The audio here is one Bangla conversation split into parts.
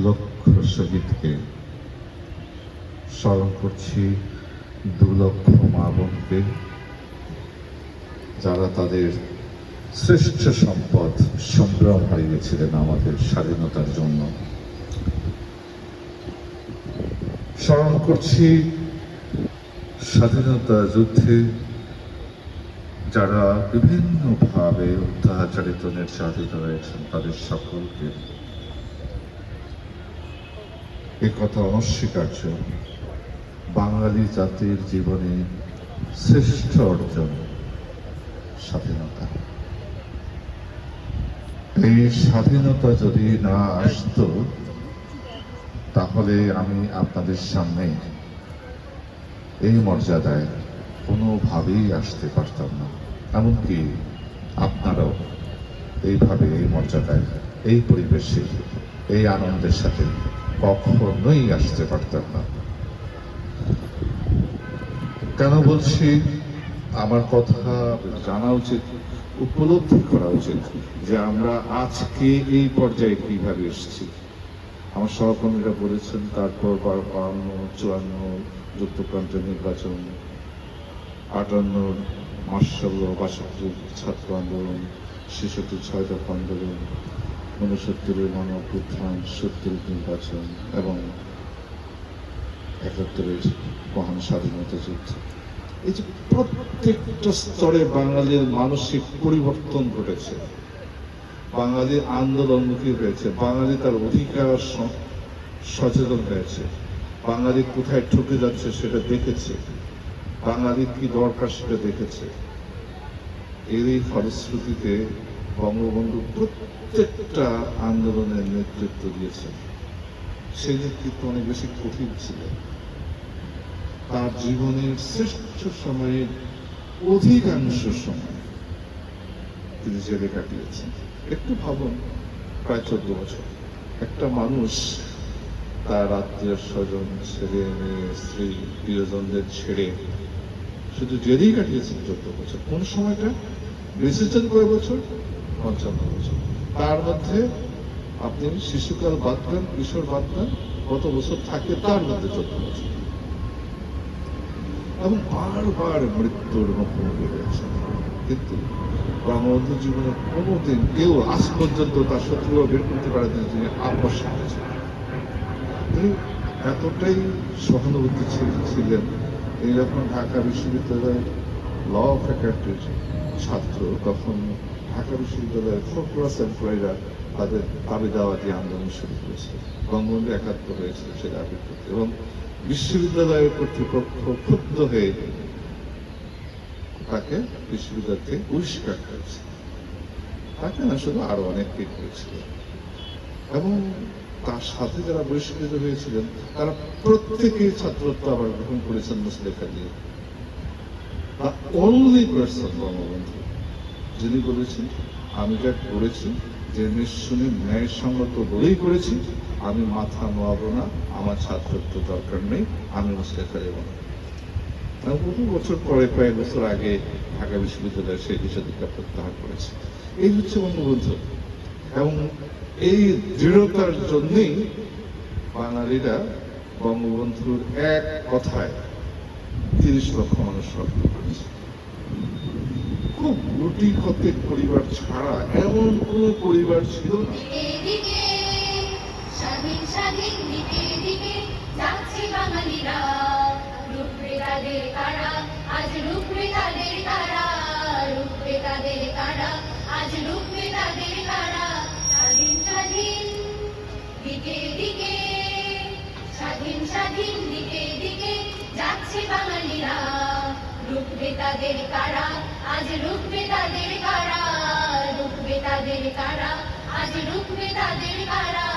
লক্ষ শহীদকে, স্মরণ করছি 2 লক্ষ মা বোনকে, যারা তাদের শ্রেষ্ঠ সম্পদ সংগ্রাম হারিয়েছিলেন আমাদের স্বাধীনতার জন্য। স্মরণ করছি স্বাধীনতা যুদ্ধে যারা বিভিন্নভাবে অত্যাচারিত নির্যাতিত হয়েছেন তাদের সকলকে। এ কথা অনস্বীকার্য, বাঙালি জাতির জীবনে শ্রেষ্ঠ অর্জন স্বাধীনতা। এই স্বাধীনতা যদি না আসতো তাহলে আমি আপনাদের সামনে এই মর্যাদায় কোনোভাবেই আসতে পারতাম না, এমনকি আপনারাও এইভাবে এই মর্যাদায়, এই পরিবেশে, এই আনন্দের সাথে কখনোই আসতে পারতাম না। কেন বলছি? আমার কথা জানা উচিত, উপলব্ধি করা উচিত যে আমরা আজকে এই পর্যায়ে কিভাবে এসেছি। আমার সহকর্মীরা বলেছেন তারপর 52-54 যুক্তপ্রান্ত নির্বাচন, 58 মার্শাল 62 ছাত্র আন্দোলন, 66 6 দফা আন্দোলন, 69 গণঅভ্যুত্থান, 70 নির্বাচন এবং 71 মহান স্বাধীনতা যুদ্ধ। এই যে প্রত্যেকটা স্তরে বাঙালির মানসিক পরিবর্তন ঘটেছে, বাঙালি আন্দোলনমুখী হয়েছে, বাঙালি তার অধিকার সচেতন হয়েছে, বাঙালি কোথায় ঠকে যাচ্ছে সেটা দেখেছে, বাঙালির কি দরকার সেটা দেখেছে। এরই ফলশ্রুতিতে বঙ্গবন্ধু প্রত্যেকটা আন্দোলনের নেতৃত্ব দিয়েছেন। সেই নেতৃত্ব অনেক বেশি কঠিন ছিল। তার জীবনের শ্রেষ্ঠ সময়ের অধিকাংশ সময় তিনি জেলে কাটিয়েছেন। একটু ভাবুন, প্রায় 14 বছর একটা মানুষ তার আত্মীয় স্বজন, ছেলে মেয়ে, স্ত্রী, প্রিয়জনদের ছেড়ে শুধু জেলেই কাটিয়েছেন 14 বছর। কোন সময়টা বেঁচেছেন কয় বছর? 55 বছর। তার মধ্যে আপনি শিশুকাল বাদ দেন, কিশোর বাদ দেন, কত বছর থাকে তার মধ্যে 14 বছর। এবং বারবার মৃত্যুর মুখোমুখি হয়েছে। কিন্তু বঙ্গবন্ধুর জীবনে কোনোদিন কেউ আজ পর্যন্ত তার শত্রুরা বের করতে পারেনি তিনি আপোষ করেছেন। তিনি এতটাই সহানুভূতি ছিলেন। তিনি যখন ঢাকা বিশ্ববিদ্যালয়ের ল ফ্যাকাল্টির ছাত্র, তখন ঢাকা বিশ্ববিদ্যালয়ের 4+ এমপ্লয়িরা তাদের দাবি দাওয়াতি আন্দোলন শুরু করেছিল। বঙ্গবন্ধু একাত্ম হয়েছিল সে দাবির প্রতি, এবং বিশ্ববিদ্যালয়ের কর্তৃপক্ষ ক্ষুব্ধ হয়ে তাকে বিশ্ববিদ্যালয় থেকে বহিষ্কার করেছে। তাকে না, শুধু আরো অনেককে করেছিল। এবং তার সাথে যারা বহিষ্কৃত হয়েছিলেন তারা প্রত্যেকেই ছাত্রত্ব আবার গ্রহণ করেছেন মুসলেখা দিয়ে। অনলি পার্সন বঙ্গবন্ধু যিনি বলেছেন, আমি যা করেছি যে নিঃশুনে ন্যায়সঙ্গত বলেই করেছি, আমি মাথা নোয়াবো না, আমার ছাত্রত্ব দরকার নেই, আমি মুসলেখা দেব না। বহু বছর পরে, কয়েক বছর আগে ঢাকা বিশ্ববিদ্যালয় সেই নিষেধাজ্ঞা প্রত্যাহার করেছে। এই হচ্ছে বঙ্গবন্ধু। এবং এই দৃঢ়তার জন্যই বাঙালিরা বঙ্গবন্ধুর এক কথায় 30 লক্ষ মানুষ রক্ত করেছে। খুব গুটি কতেক পরিবার ছাড়া এমন কোন পরিবার ছিল না। বাঙালিরা রূপে তাদের কারা, আজ রূপে তাদের কারা, রূপে তাদের কারা, আজ রূপে তাদের কারা। স্বাধীন স্বাধীন দিকে দিকে, স্বাধীন স্বাধীন দিকে দিকে যাচ্ছে বাঙালিরা। রূপে তাদের কারা, আজ রূপে তাদের কারা, রূপে তাদের কারা, আজ রূপে তাদের কারা।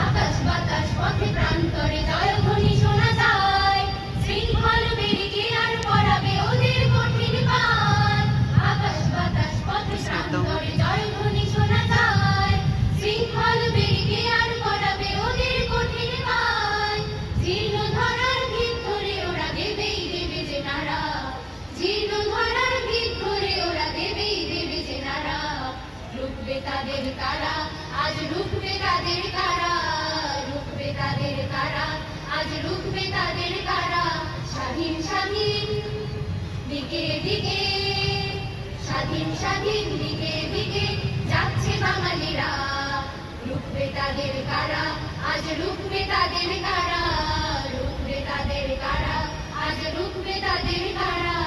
আকাশ বাতাস পথে প্রান্তরে জয়ধ্বনি শোনা যায়, শৃঙ্খল বেরিকে আর পড়াবে ওদের কঠিন পায়। আকাশ বাতাস পথে প্রান্তরে জয়ধ্বনি শোনা যায়, শৃঙ্খল বেরিকে আর পড়াবে ওদের কঠিন পায়। জীর্ণ ধরার ভিত ধরে ওরা দেবেই দেবে যে নারা। তাদের কারা, আজ রুখবে তাদের কারা, রুখবে তাদের কারা, আজ রুখবে তাদের কারা। স্বাধীন স্বাধীন দিকে দিকে, স্বাধীন স্বাধীন দিকে দিকে যাচ্ছে বাঙালিরা, রুখবে তাদের কারা, আজ রুখবে তাদের কারা, রুখবে তাদের কারা, আজ রুখবে তাদের কারা।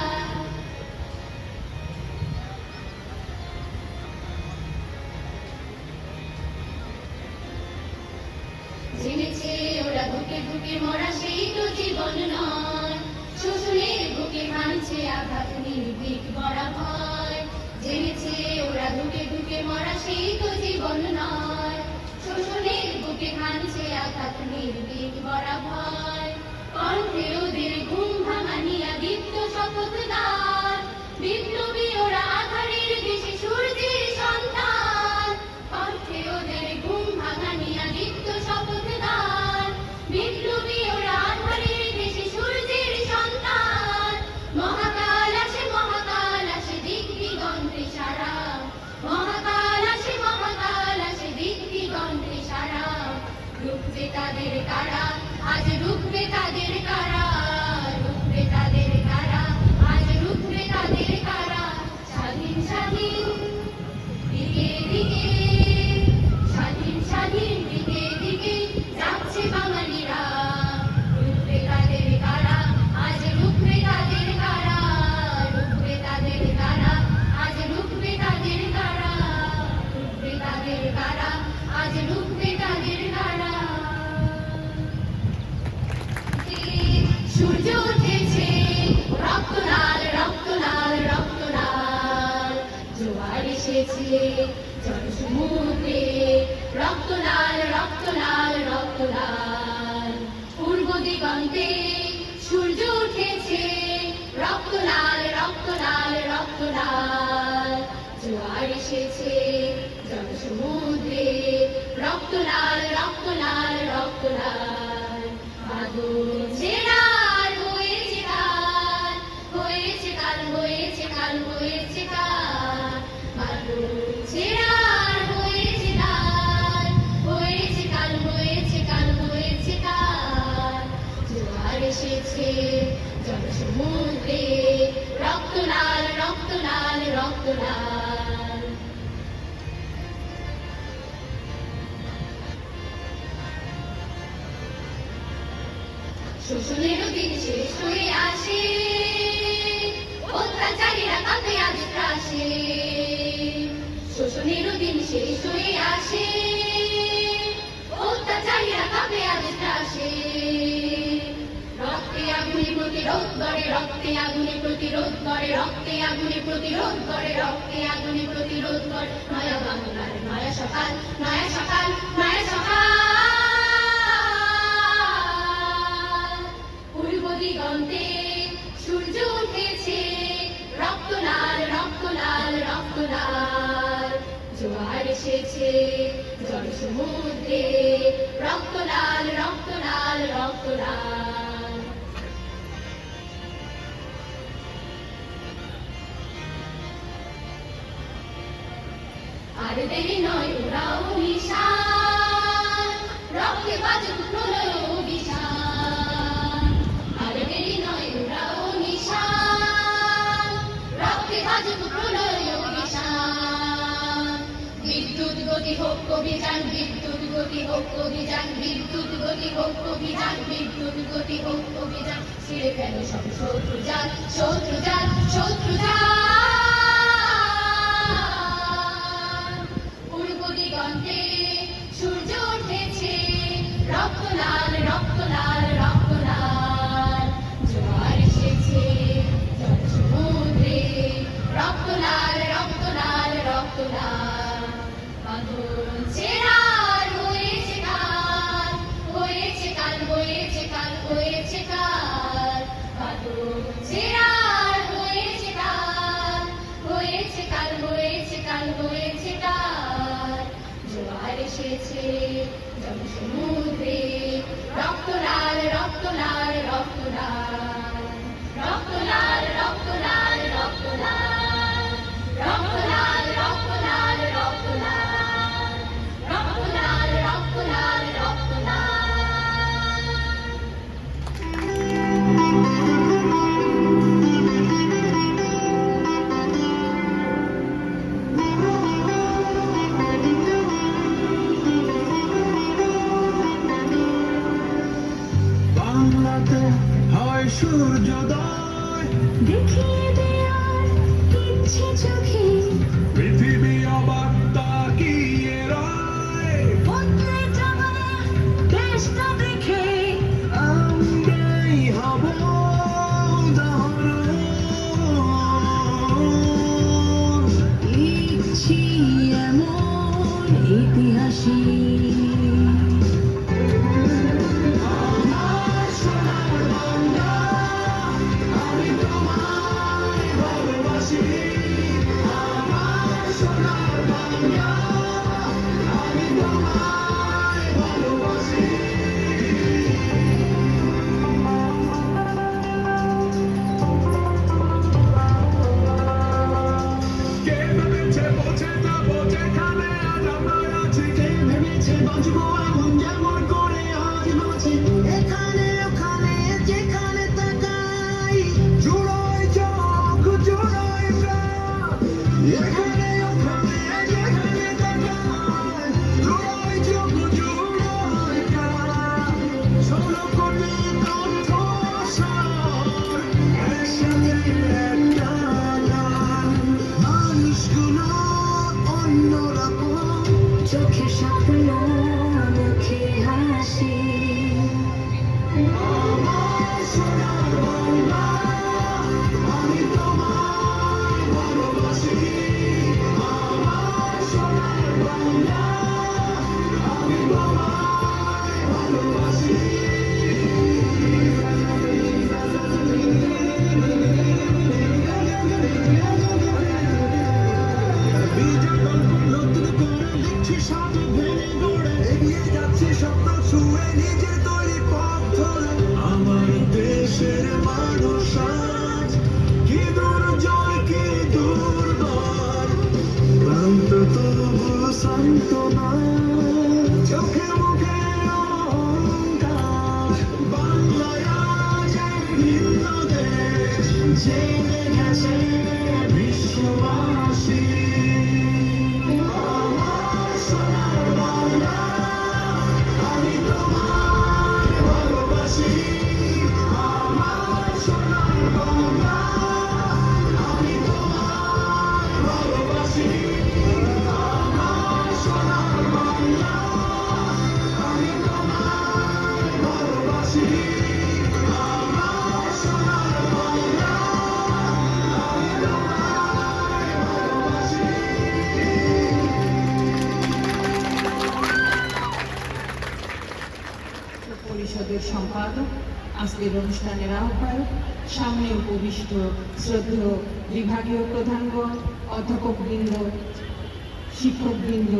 জেনেছে ওরা বুকে বুকে মরা সেই তো জীবন নয়, শোষণের বুকে ভাঙছে আঘাত নির্ভীক বড়া ভয়। জেনেছে ওরা বুকে বুকে মরা সেই তো জীবন নয়, শোষণের বুকে ভাঙছে আঘাত নির্ভীক বড়া ভয়। কণ্ঠে ওদের ঘুম ভাঙানিয়া দীপ্ত শপথ গান, বিপ্লবী ওরা আধারের দেশে সূর্যের সন্তান। কণ্ঠে ওদের ঘুম ভাঙানিয়া দীপ্ত শপথ গান, বিপ্লবী ওরা আধারের দেশে সূর্যের সন্তান। মহাকাল আসে দিক দিগন্তে সারা, মহাকাল আসে দিক দিগন্তে সারা। রুখবে তাদের কারা, আজ রুখবে তাদের কারা, রুখবে তাদের কারা, আজ রুখবে তাদের কারা। স্বাধীন স্বাধীন দিকে দিকে, স্বাধীন স্বাধীন দিকে দিকে যাচ্ছে বাঙালিরা, রুখবে তাদের কারা, আজ রুখবে তাদের কারা, রুখবে তাদের কারা, আজ রুখবে তাদের কারা, রুখবে তাদের কারা, আজ রুখবে তাদের কারা। সূর্য উঠেছে রক্ত লাল, রক্ত লাল, রক্ত লাল, জোয়ার এসেছে জনসমুদ্রে, রক্ত লাল, রক্ত লাল, রক্ত লাল। পূর্ব দিগন্তে সূর্য উঠেছে রক্ত লাল, রক্ত লাল, রক্ত লাল, জোয়ার এসেছে জনসমুদ্রে, রক্ত লাল, রক্ত লাল, রক্ত লাল। বাদল ছেড়ার হয়েছে কাল, হয়েছে কাল, হয়েছে কাল, হয়েছে কাল। বাদল ছেড়ার হয়েছে কাল, হয়েছে কাল, হয়েছে কাল, হয়েছে কাল। জোয়ার এসেছে জনসমুদ্রে, রক্ত লাল, রক্ত লাল, রক্ত লাল। শোষণেরও দিন শেষ হয়ে আসে, অত্যাচারীরা কাঁপে আজ ত্রাসে। শোষণেরও দিন শেষ হয়ে আসে, অত্যাচারীরা কাঁপে আজ ত্রাসে। রক্তে আগুনে প্রতিরোধ করে, রক্তে আগুনে প্রতিরোধ করে, রক্তে আগুনে প্রতিরোধ করে, রক্তে আগুনে প্রতিরোধ করে। নয়া বাংলার নয়া সকাল, নয়া সকাল, নয়া সকাল। পূর্ব দিগন্তে সূর্য উঠেছে রক্ত লাল, রক্ত লাল, রক্ত লাল, জোয়ার এসেছে জনসমুদ্রে, রক্ত লাল, রক্ত লাল, রক্ত লাল। আর দেরি নয় ওরাও নিশান, রক্তে বাজুক প্রলয় অভিযান। আর দেরি নয় ওরাও নিশান, রক্তে বাজুক প্রলয় অভিযান। বিদ্যুৎ গতি হোক অভিযান, বিদ্যুৎ গতি হোক অভিযান, বিদ্যুৎ গতি হোক অভিযান, বিদ্যুৎ গতি হোক অভিযান। ছিঁড়ে ফেলো সব শত্রু জাল, শত্রু জাল, শত্রু জাল। পূর্ব দিগন্তে সূর্য উঠেছে রক্ত লাল, রক্ত লাল, রক্ত লাল, জোয়ার এসেছে জনসমুদ্রে, রক্ত লাল, রক্ত লাল, রক্ত লাল। বাঁধন ছেড়ার হয়েছে কাল, হয়েছে কাল, হয়েছে কাল, হয়েছে কাল। বাঁধন ছেড়ার দেখছে চোখে পৃথিবী অবাক তাকিয়ে রয় বদলে যাওয়া দেশটা দেখে আমরাই হব উদাহরণ। লিখছি এমন ইতিহাসই আমার সোনার বাংলা, আমি তোমায় ভালোবাসি। আমার সোনার বাংলা, আমি তোমায় ভালোবাসি। কে ভেবেছে পৌঁছে যাবো যেখানে আজ আমরা আছি? কে ভেবেছে বাঁচবো এমন যেমন করে আজ বাঁচি? এখানে ওখানে যেখানে তাকাই জুড়োয় চোখ জুড়োয় প্রাণ। এখানে ওখানে যেখানে তাকাই জুড়োয় চোখ জুড়োয় প্রাণ। 16 কোটি কণ্ঠ স্বর, একসাথে একটা গান। মানুষগুলো অন্যরকম, চোখে স্বপ্ন মুখে হাসি আমার সোনার বাংলা, আমি তোমায় ভালোবাসি। আমার সোনার বাংলা, আমি তোমায় ভালোবাসি। বিজয় নতুন করে লিখছি সাথে ভেঙে গড়ে এগিয়ে যাচ্ছি স্বপ্ন ছুঁয়ে নিজের তৈরি পথ ধরে। আমার দেশের মানুষ আজ কি দুর্জয় কি দুর্বার, ক্লান্ত তবু শান্ত না, চোখে মুখে অহংকার। বাংলায় আজ এক ভিন্ন দেশ, জেনে গেছে বিশ্ববাসী। আমার সোনার বাংলা, আমি তোমায় ভালোবাসি। আমার সোনার বাংলা, আমি তোমায় ভালোবাসি। আমার সোনার বাংলা, আমি তোমায় ভালোবাসি। আমার সোনার বাংলা, আমি তোমায় ভালোবাসি। পরিষদের সম্পাদক, আজকের অনুষ্ঠানের আহ্বায়ক, সামনে উপবিষ্ট শ্রদ্ধেয় বিভাগীয় প্রধানগণ, অধ্যাপকবৃন্দ, শিক্ষকবৃন্দ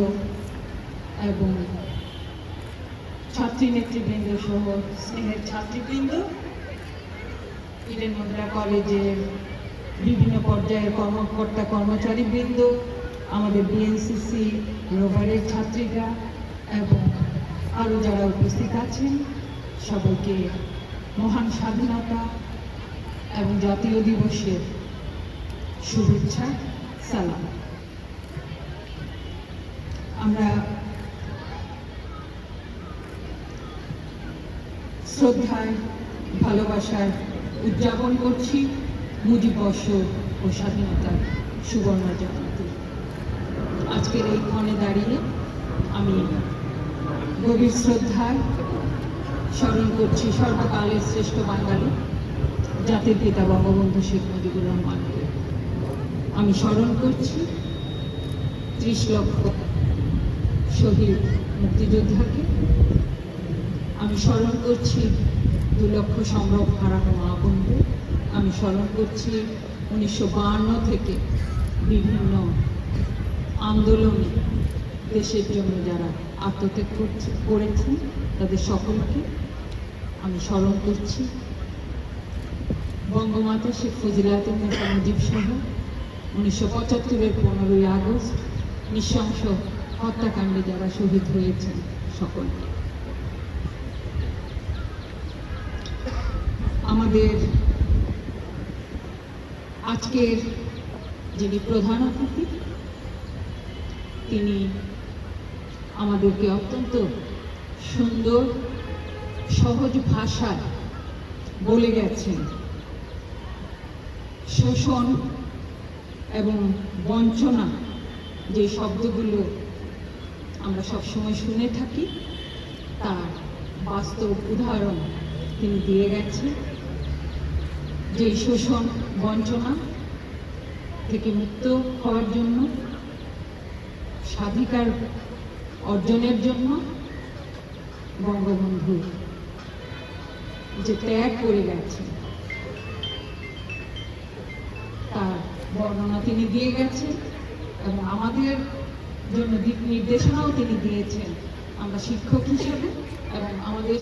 এবং ছাত্রী নেতৃবৃন্দ সহ স্নেহের ছাত্রীবৃন্দ, ইডেন মুদ্রা কলেজের বিভিন্ন পর্যায়ের কর্মকর্তা কর্মচারীবৃন্দ, আমাদের বিএনসিসি রোভারের ছাত্রীরা এবং আরও যারা উপস্থিত আছেন, সবাইকে মহান স্বাধীনতা এবং জাতীয় দিবসের শুভেচ্ছা, সালাম। আমরা শ্রদ্ধায় ভালোবাসায় উদযাপন করছি মুজিববর্ষ ও স্বাধীনতার সুবর্ণ জয়ন্তী। আজকের এই ক্ষণে দাঁড়িয়ে আমি গভীর শ্রদ্ধায় স্মরণ করছি সর্বকালের শ্রেষ্ঠ বাঙালি জাতির পিতা বঙ্গবন্ধু শেখ মুজিবুর রহমানকে। আমি স্মরণ করছি 30 লক্ষ শহীদ মুক্তিযোদ্ধাকে। আমি স্মরণ করছি 2 লক্ষ সম্ভ্রম হারানো মা বোনদের। আমি স্মরণ করছি 1952 থেকে বিভিন্ন আন্দোলনে দেশের জন্য যারা আত্মত্যাগ করেছেন তাদের সকলকে। আমি স্মরণ করছি বঙ্গমাতা শেখ ফজিলাতুন্নেসা মুজিব সহ 1975-এর 15ই আগস্ট নৃশংস হত্যাকাণ্ডে যারা শহীদ হয়েছেন সকলকে। আমাদের আজকের যিনি প্রধান অতিথি, তিনি আমাদেরকে অত্যন্ত সুন্দর সহজ ভাষায় বলে গেছেন শোষণ এবং বঞ্চনা, যে শব্দগুলো আমরা সবসময় শুনে থাকি, তার বাস্তব উদাহরণ তিনি দিয়ে গেছেন। যে শোষণ বঞ্চনা থেকে মুক্ত হওয়ার জন্য, স্বাধিকার অর্জনের জন্য বঙ্গবন্ধু যে ত্যাগ করে গেছেন, তার বর্ণনা তিনি দিয়ে গেছেন এবং আমাদের জন্য দিক নির্দেশনাও তিনি দিয়েছেন। আমরা শিক্ষক হিসেবে এবং আমাদের